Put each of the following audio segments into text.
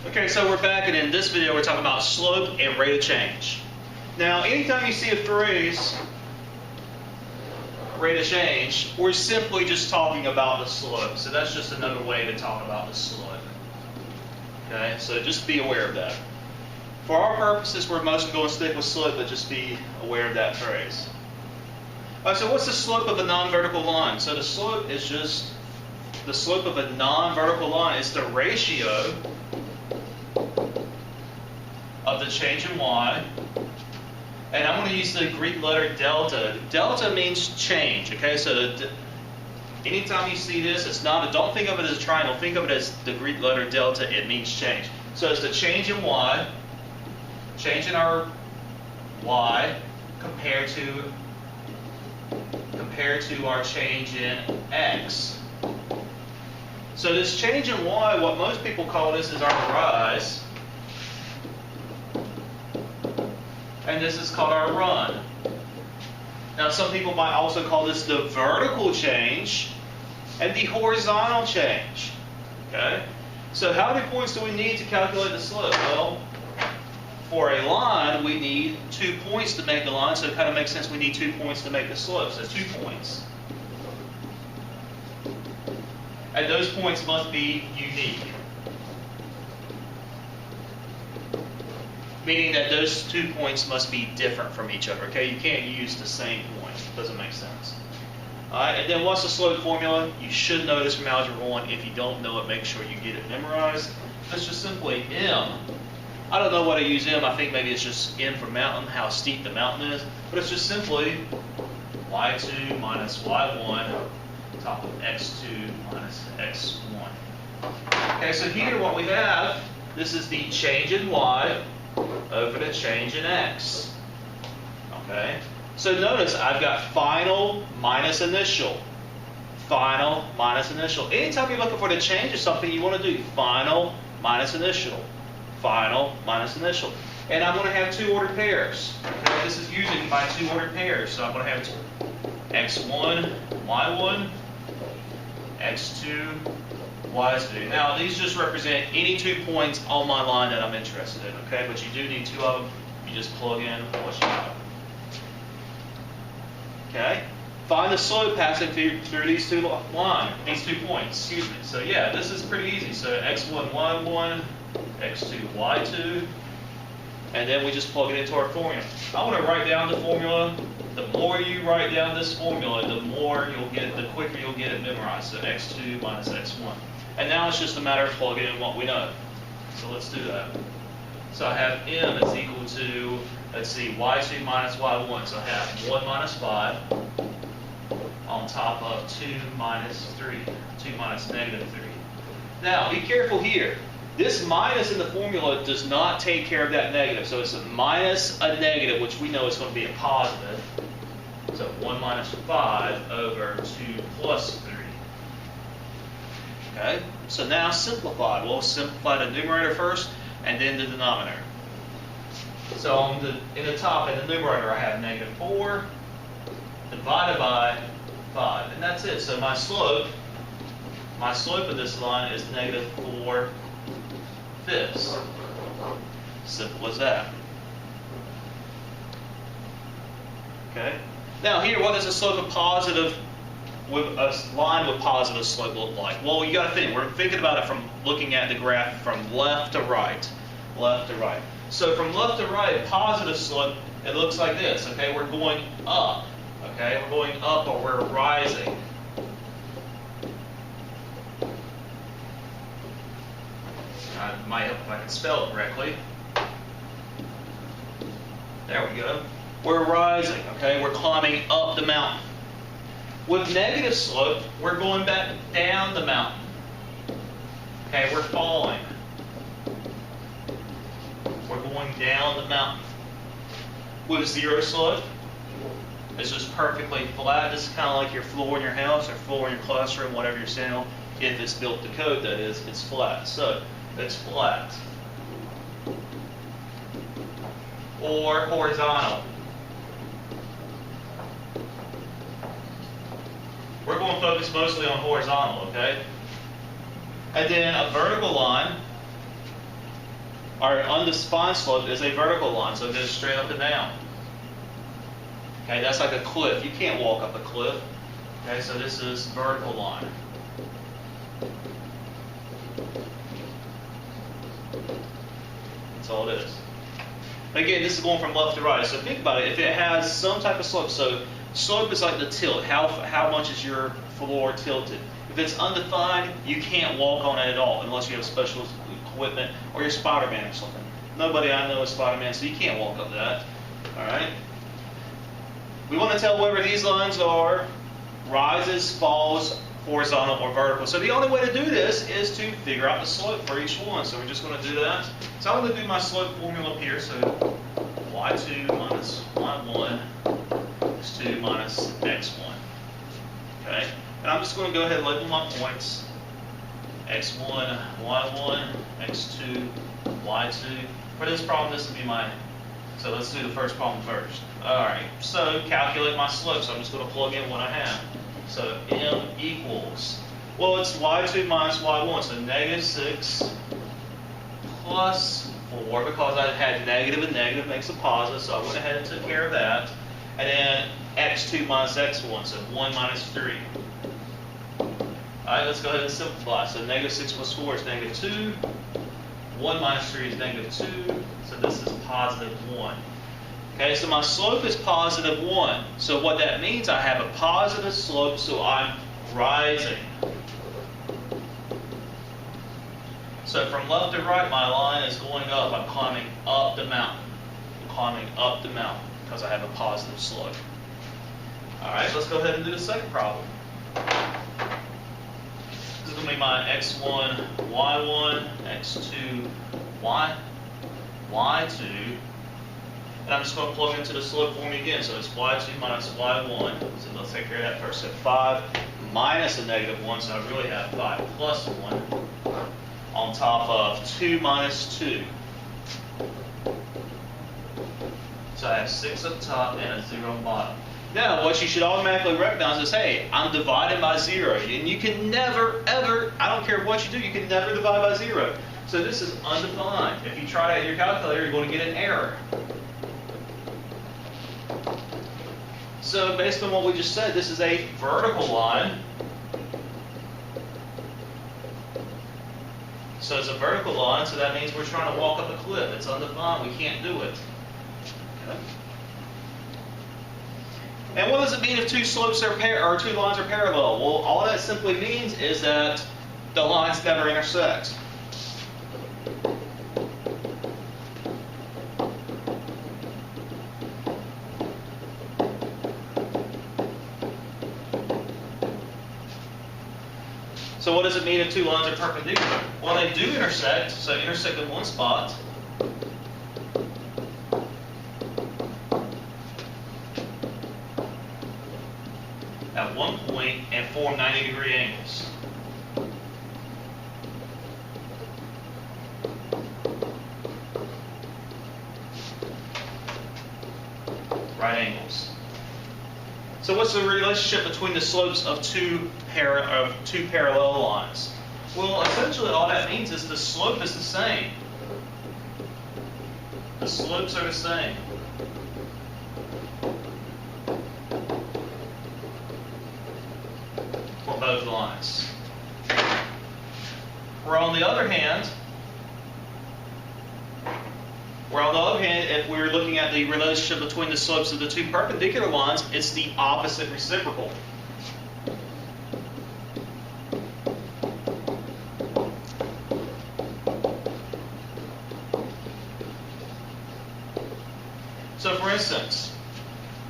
Okay, so we're back, and in this video we're talking about slope and rate of change. Now, anytime you see a phrase, rate of change, we're simply just talking about the slope. So that's just another way to talk about the slope. Okay, so just be aware of that. For our purposes, we're mostly going to stick with slope, but just be aware of that phrase. All right, so what's the slope of a non-vertical line? So the slope is just, the slope of a non-vertical line is the ratio of the change in y, and I'm going to use the Greek letter delta. Delta means change, okay? So anytime you see this, it's not, don't think of it as a triangle, think of it as the Greek letter delta, it means change. So it's the change in y, change in our y compared to our change in x. So this change in y, what most people call this is our rise, and this is called our run. Now some people might also call this the vertical change and the horizontal change. Okay? So how many points do we need to calculate the slope? Well, for a line we need 2 points to make the line, so it kind of makes sense we need 2 points to make the slope. So 2 points. And those points must be unique. Meaning that those 2 points must be different from each other, okay? You can't use the same point. It doesn't make sense. All right, and then what's the slope formula? You should know this from Algebra 1. If you don't know it, make sure you get it memorized. That's just simply M. I don't know why I use M. I think maybe it's just M for mountain, how steep the mountain is. But it's just simply y2 minus y1 top of x2 minus x1. Okay, so here what we have, this is the change in y over the change in x. Okay? So notice I've got final minus initial. Final minus initial. Anytime you're looking for the change of something, you want to do final minus initial. Final minus initial. And I'm going to have 2 ordered pairs. Okay? This is using my 2 ordered pairs. So I'm going to have x1, y1, x2, y2. Now these just represent any 2 points on my line that I'm interested in, okay? But you do need 2 of them. You just plug in what you got. Okay? Find the slope passing through these 2 points, excuse me. So yeah, this is pretty easy. So x1, y1, x2, y2, and then we just plug it into our formula. I want to write down the formula. The more you write down this formula, the more you'll get, the quicker you'll get it memorized. So x2 minus x1. And now it's just a matter of plugging in what we know. So let's do that. So I have m is equal to, let's see, y2 minus y1. So I have 1 minus 5 on top of 2 minus 3, 2 minus negative 3. Now, be careful here. This minus in the formula does not take care of that negative. So it's a minus a negative, which we know is going to be a positive. So 1 minus 5 over 2 plus 3. Okay? So now simplify. We'll simplify the numerator first and then the denominator. So in the top, in the numerator, I have negative 4 divided by 5. And that's it. So my slope of this line is negative 4/5. Simple as that. Okay? Now here, what does a slope of positive, with a line with positive slope look like? Well, you got to think. We're thinking about it from looking at the graph from left to right. Left to right. So from left to right, positive slope, it looks like this. Okay? We're going up. Okay? We're going up or we're rising. It might help if I can spell it correctly. There we go. We're rising, okay? We're climbing up the mountain. With negative slope, we're going back down the mountain. Okay, we're falling. We're going down the mountain. With zero slope, it's just perfectly flat. This is kind of like your floor in your house or floor in your classroom, whatever you're saying. If it's built to code, that is, it's flat. So it's flat. Or horizontal. We're going to focus mostly on horizontal, okay? And then a vertical line Our undefined slope is a vertical line, so it goes straight up and down. Okay, that's like a cliff. You can't walk up a cliff. Okay, so this is vertical line. That's all it is. Again, this is going from left to right. So think about it. If it has some type of slope, so slope is like the tilt. How much is your floor tilted? If it's undefined, you can't walk on it at all unless you have special equipment or you're Spider-Man or something. Nobody I know is Spider-Man, so you can't walk up that. All right. We want to tell whether these lines are rises, falls, horizontal, or vertical. So the only way to do this is to figure out the slope for each one. So we're just going to do that. So I'm going to do my slope formula up here. So y2 minus y1 is 2 minus x1. Okay? And I'm just going to go ahead and label my points. x1, y1, x2, y2. For this problem, this would be my... So let's do the first problem first. Alright, so calculate my slope. So I'm just going to plug in what I have. So m equals, well, it's y2 minus y1, so negative 6 plus 4, because I had negative and negative makes a positive, so I went ahead and took care of that. And then x2 minus x1, so 1 minus 3. Alright, let's go ahead and simplify. So negative 6 plus 4 is negative 2. 1 minus 3 is negative 2. So this is positive 1. Okay, so my slope is positive 1. So what that means, I have a positive slope, so I'm rising. So from left to right, my line is going up. I'm climbing up the mountain. I'm climbing up the mountain because I have a positive slope. All right, let's go ahead and do the second problem. This is going to be my x1, y1, x2, y2. And I'm just going to plug into the slope formula again. So it's y2 minus y1. So let's take care of that first. So 5 minus a negative 1. So I really have 5 plus 1 on top of 2 minus 2. So I have 6 up top and a 0 on bottom. Now, what you should automatically recognize is, hey, I'm dividing by 0. And you can never, ever, I don't care what you do, you can never divide by 0. So this is undefined. If you try that in your calculator, you're going to get an error. So based on what we just said, this is a vertical line. So it's a vertical line, so that means we're trying to walk up a cliff. It's undefined. We can't do it. Okay. And what does it mean if two slopes are or two lines are parallel? Well, all that simply means is that the lines never intersect. So what does it mean if two lines are perpendicular? Well, they do intersect, so intersect in one spot. At one point and form 90-degree angles. Right angles. So what's the relationship between the slopes of two parallel lines? Well, essentially all that means is the slope is the same. The slopes are the same. For both lines. Where on the other hand, if we're looking at the relationship between the slopes of the two perpendicular lines, it's the opposite reciprocal. So for instance,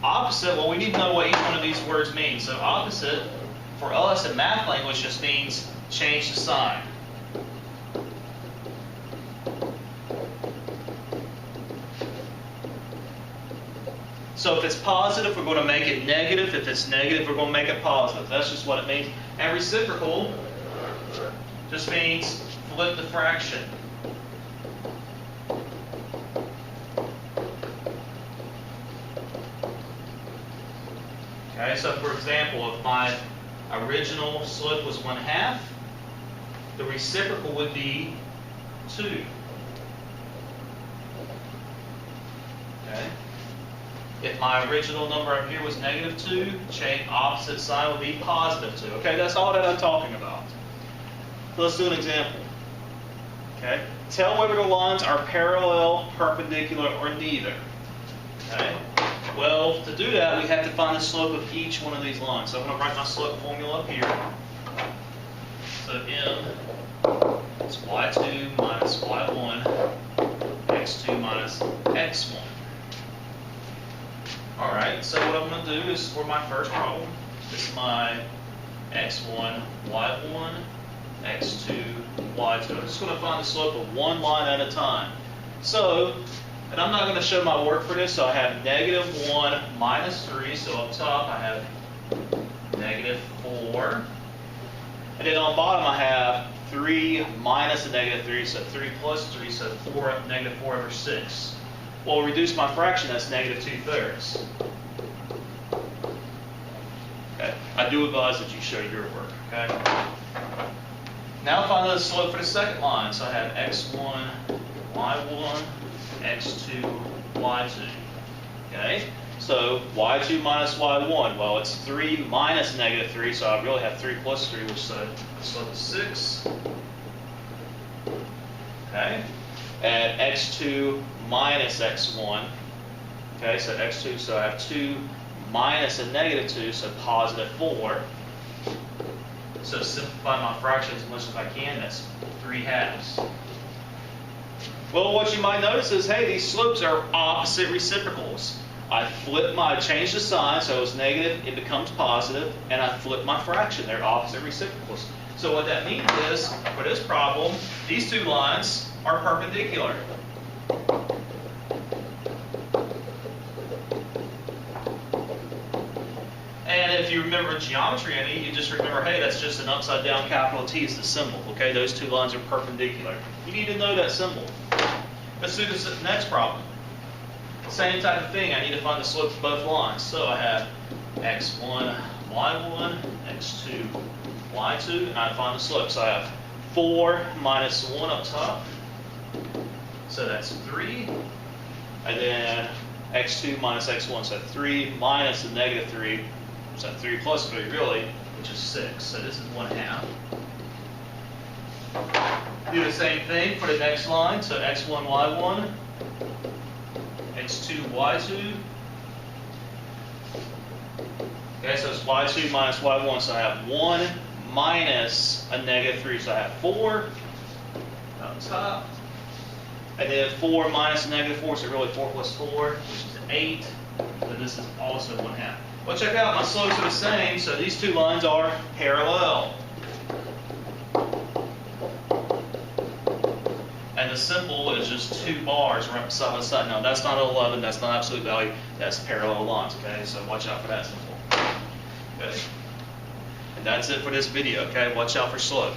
opposite, well, we need to know what each one of these words means. So opposite, for us in math language, just means change the sign. So if it's positive, we're going to make it negative. If it's negative, we're going to make it positive. That's just what it means. And reciprocal just means flip the fraction. Okay, so for example, if my original slope was 1/2, the reciprocal would be 2. If my original number up here was -2, change opposite sign would be +2. Okay, that's all that I'm talking about. So let's do an example. Okay, tell whether the lines are parallel, perpendicular, or neither. Okay, well, to do that, we have to find the slope of each one of these lines. So I'm going to write my slope formula up here. So M is y2 minus y1, x2 minus x1. All right, so what I'm going to do is, for my first problem, this is my x1, y1, x2, y2. I'm just going to find the slope of one line at a time. So, and I'm not going to show my work for this, so I have -1 minus 3. So up top I have -4. And then on bottom I have 3 minus a -3, so 3 plus 3, so 4, -4 over 6. Well, reduce my fraction, that's -2/3. Okay, I do advise that you show your work, okay? Now find the slope for the second line. So I have x1, y1, x2, y2. Okay? So y2 minus y1, well, it's 3 minus -3, so I really have 3 plus 3, which is the slope is 6. Okay? And x2 minus x1. Okay, so x2, so I have 2 minus a -2, so +4. So simplify my fraction as much as I can, that's 3/2. Well, what you might notice is, hey, these slopes are opposite reciprocals. I change the sign, so it's negative, it becomes positive, and I flip my fraction. They're opposite reciprocals. So what that means is, for this problem, these two lines are perpendicular. And if you remember geometry any, you just remember, hey, that's just an upside down capital T is the symbol. Okay, those two lines are perpendicular. You need to know that symbol. Let's do this next problem. Same type of thing. I need to find the slope of both lines. So I have x1, y1, x2, y2, and I find the slope. So I have 4 minus 1 up top. So that's 3. And then x2 minus x1, so 3 minus the -3. So 3 plus 3 really, which is 6. So this is 1/2. Do the same thing for the next line. So x1, y1, x2, y2. Okay, so it's y2 minus y1. So I have 1 minus a -3. So I have 4 up top. And then 4 minus a -4. So really 4 plus 4, which is 8. So this is also 1/2. Well, check out, my slopes are the same, so these two lines are parallel. And the symbol is just 2 bars right side by side. Now, that's not 11, that's not absolute value, that's parallel lines, okay? So watch out for that symbol. Okay. And that's it for this video, okay? Watch out for slope.